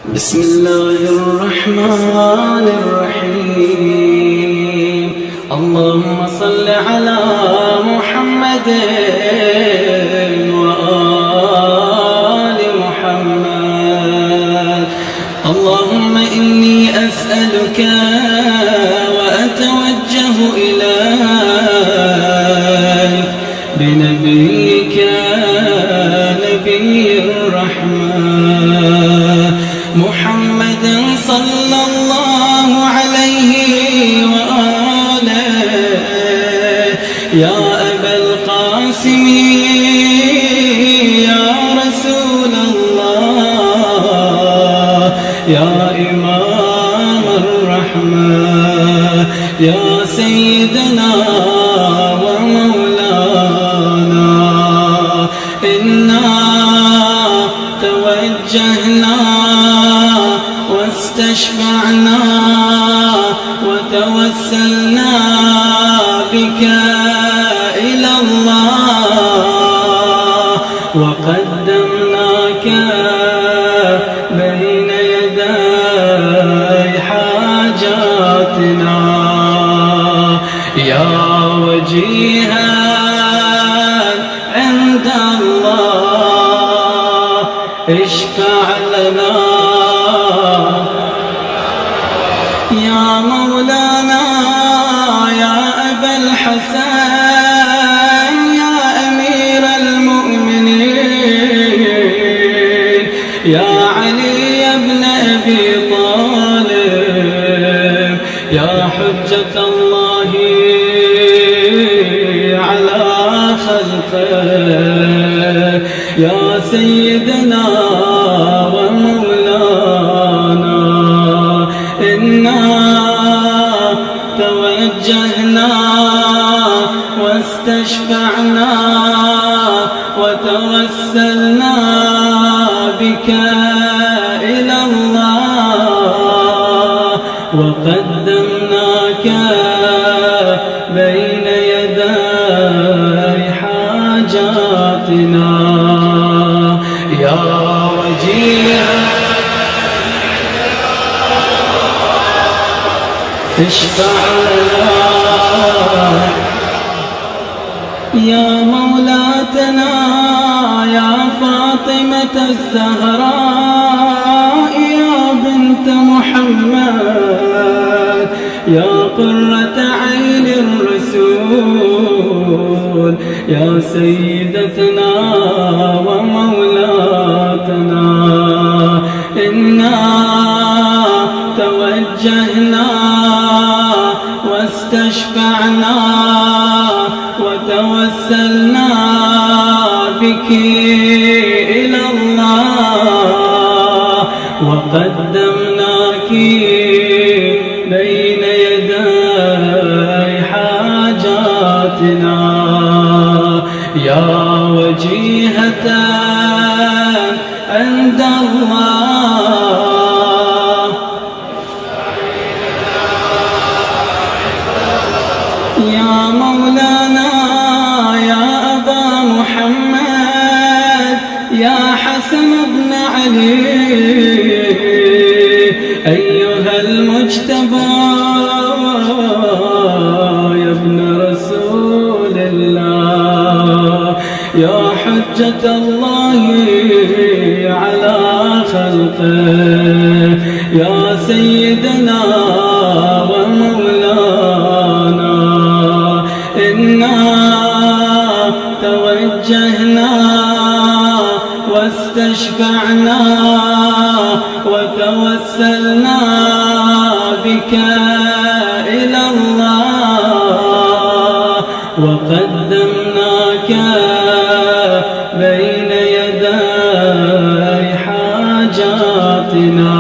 بسم الله الرحمن الرحيم. اللهم صل على محمد وآل محمد. اللهم إني أسألك وأتوجه إليك بنبيك نبي الرحمة محمد صلى الله عليه وآله. يا أبا القاسم يا رسول الله، يا إمام الرحمة، يا سيدنا ومولانا، إنا توجهنا واستشفعنا وتوسلنا بك إلى الله، وقدمناك بين يدي حاجاتنا. يا وجيها عند الله اشفع لنا. يا مولانا يا أبا الحسن يا أمير المؤمنين، يا علي بن أبي طالب، يا حجة الله على خلقه، يا سيدنا ومولانا، إنا توجهنا واستشفعنا وتوسلنا بك إلى الله، وقدمناك بين يدي حاجاتنا. يا وجيها اشفع لنا. يا مولاتنا يا فاطمة الزهراء يا بنت محمد، يا قرة عين الرسول، يا سيدتنا ومولاتنا، إنا توجهنا واستشفعنا وتوسلنا بك إلى الله، وقدمناك بين يدي حاجاتنا. يا وجيهة عند الله، يا مولانا يا أبا محمد، يا حسن بن علي، أيها المجتبى يا ابن رسول الله، يا حجة الله على خلقه، يا سيدنا ومولانا، إنا توجهنا واستشفعنا وتوسلنا بك إلى الله، وقدمناك بين يدي حاجاتنا.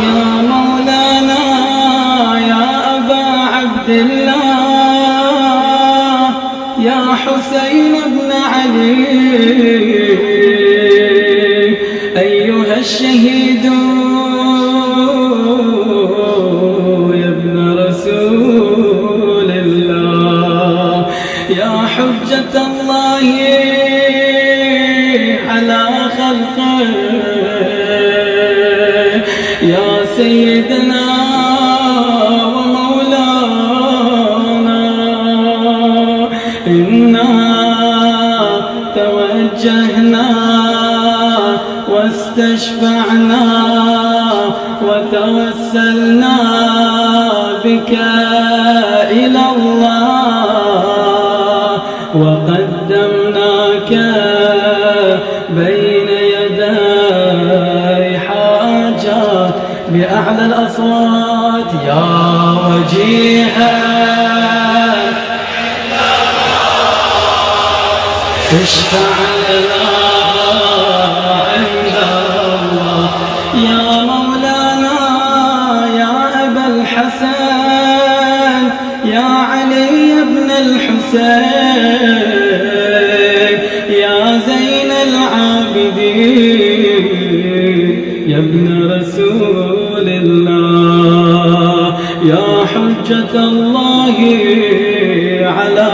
يا مولانا يا أبا عبد الله، يا حسين بن علي، أيها الشهيد يا ابن رسول سيدنا ومولانا إنا توجهنا واستشفعنا وتوسلنا بك إلى الله وقدمناك بين يدي حاجات بأعلى الأصوات يا وجيها اشفع لنا عند الله يا مولانا يا أبا الحسن يا علي بن الحسين يا زين العابدين يا ابن رسول الله يا حجة الله على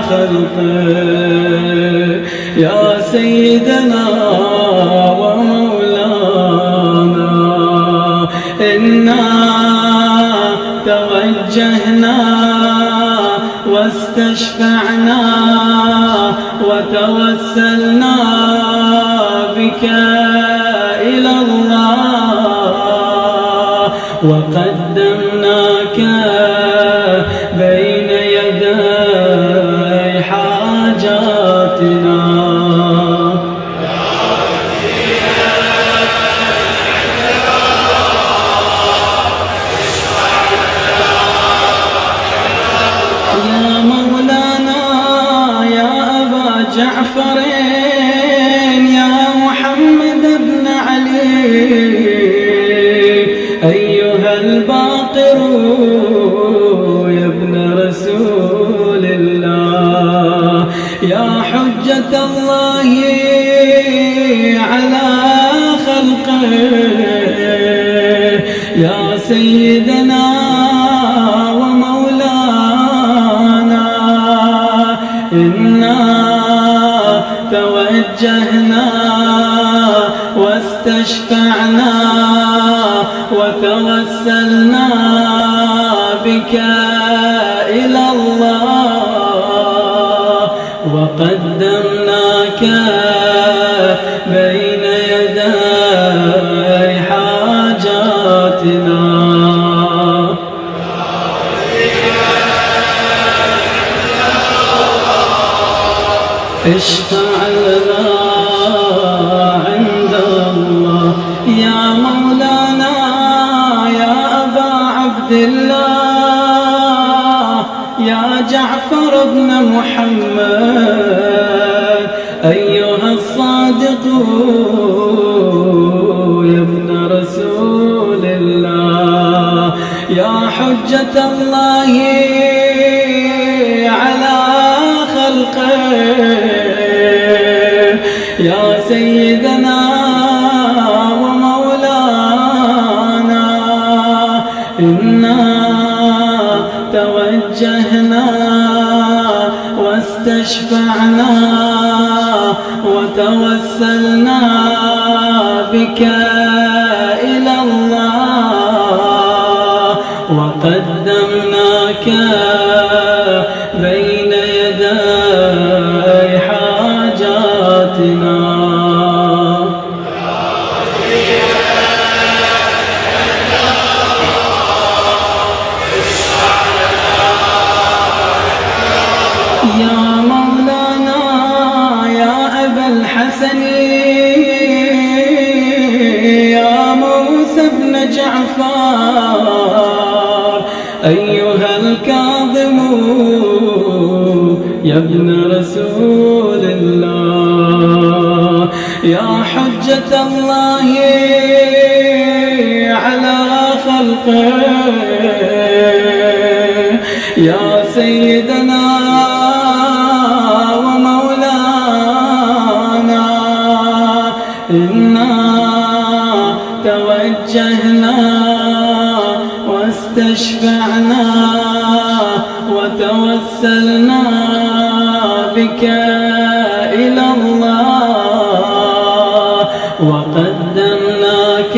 خلقه يا سيدنا ومولانا إنا توجهنا واستشفعنا وتوسلنا بك إلى الله وقدمناك بين يدي حاجاتنا جعفرين يا محمد بن علي أيها الباقر يا ابن رسول الله يا حجة الله على خلقه يا سيدنا ومولانا إنا توجهنا واستشفعنا وتوسلنا بك إلى الله وقدمناك بين يدي حاجاتنا اشفع لنا عند الله يا مولانا يا أبا عبد الله يا جعفر بن محمد أيها الصادق يا ابن رسول الله يا حجة الله على خلقه يا سيدنا ومولانا إنا توجهنا واستشفعنا وتوسلنا بك إلى الله وقدمناك بين يدي حاجاتنا يا مولانا يا أبا الحسن يا موسى بن جعفر أيها الكاظم يا ابن رسول الله يا حجة الله على خلقه يا سيدنا ومولانا إنا توجهنا واستشفعنا وتوسلنا بك إلى الله وقدمناك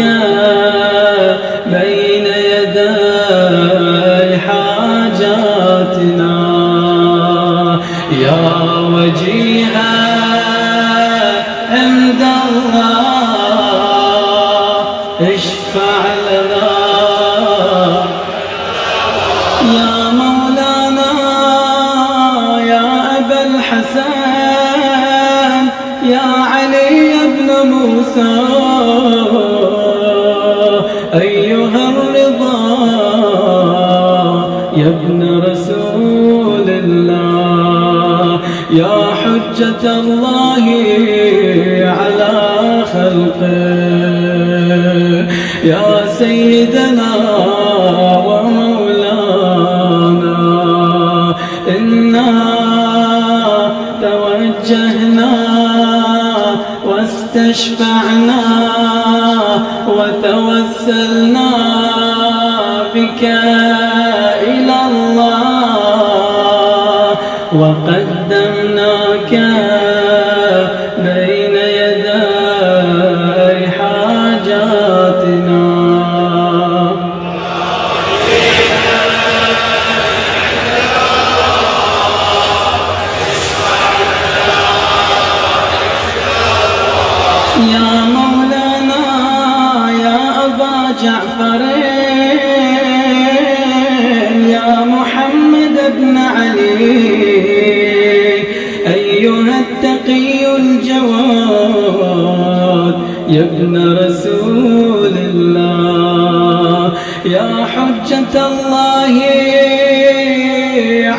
بين الله على خلقه يا سيدنا ومولانا إنا توجهنا واستشفعنا وتوسلنا بك إلى الله وقدمناك بين يدي حاجاتنا. يا مولانا يا أبا جعفر يا محمد بن علي أيها التقي الجواد يا ابن رسول الله يا حجة الله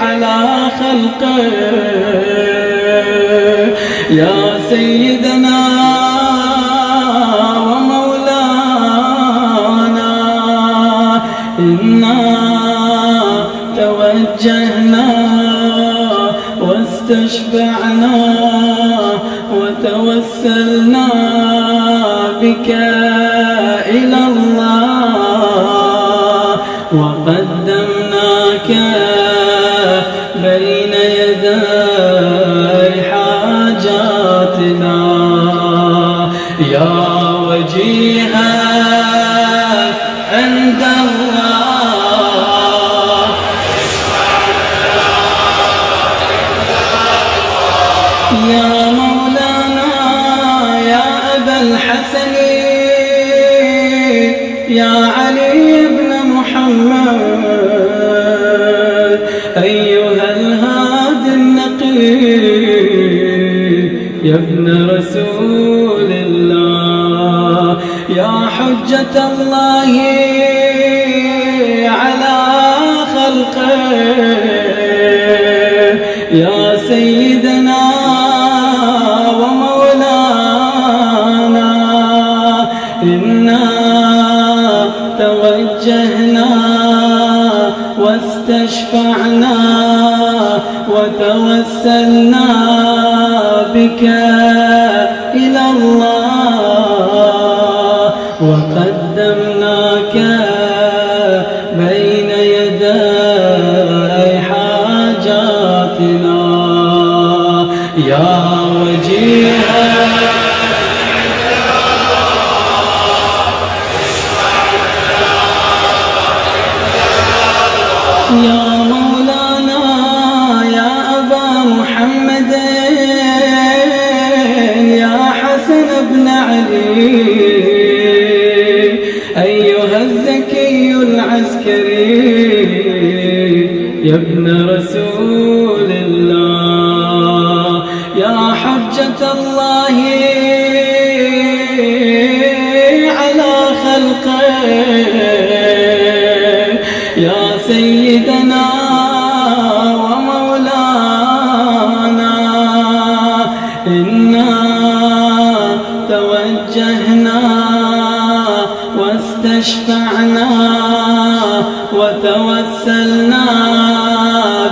على خلقه يا سيدنا ومولانا إنا توجهنا واستشفعنا وتوسلنا بك إلى الله وقدمناك بين يدي حاجاتنا يا وجيها عند الله يا مولانا يا أبا الحسن يا علي بن محمد أيها الهادي النقي يا ابن رسول الله يا حجة الله على خلقه يا سيدنا ومولانا إنا توجهنا واستشفعنا وتوسلنا بك إلى الله وقدمناك بين يدي حاجاتنا يا وجيها يا مولانا يا أبا محمد يا حسن بن علي أيها الزكي العسكري يا ابن رسول الله يا حجة الله على خلقه يا سيدنا ومولانا إنا توجهنا واستشفعنا وتوسلنا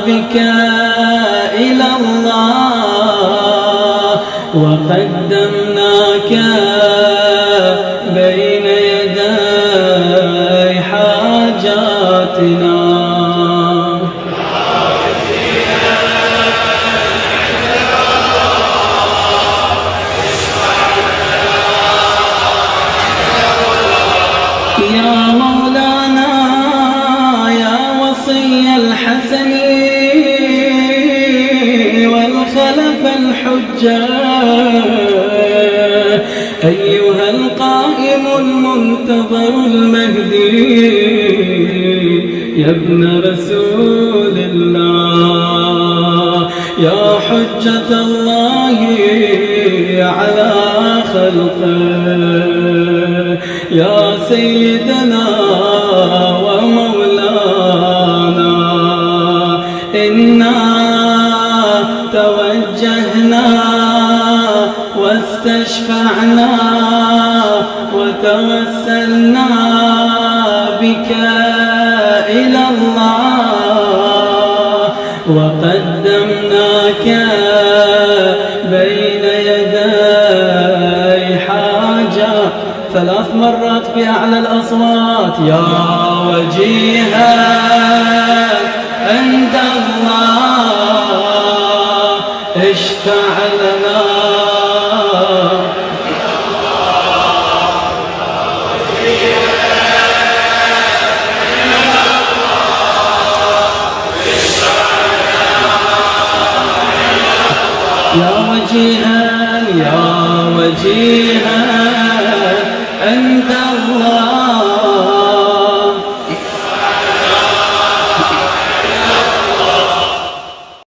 بك إلى الله وقدمناك بين يدي حاجاتنا يا مولانا يا وصي الحسن والخلف الحجة أيها القائم المنتظر المهدي يا ابن رسول الله يا حجة الله على خلقه يا سيدنا ومولانا إنا توجهنا واستشفعنا وتوسلنا بك إلى الله وقدمناك بين يدي حاجة 3 مرات بأعلى الأصوات. يا وجيها عند الله اشفع لنا. يا وجيها يا وجيها عند الله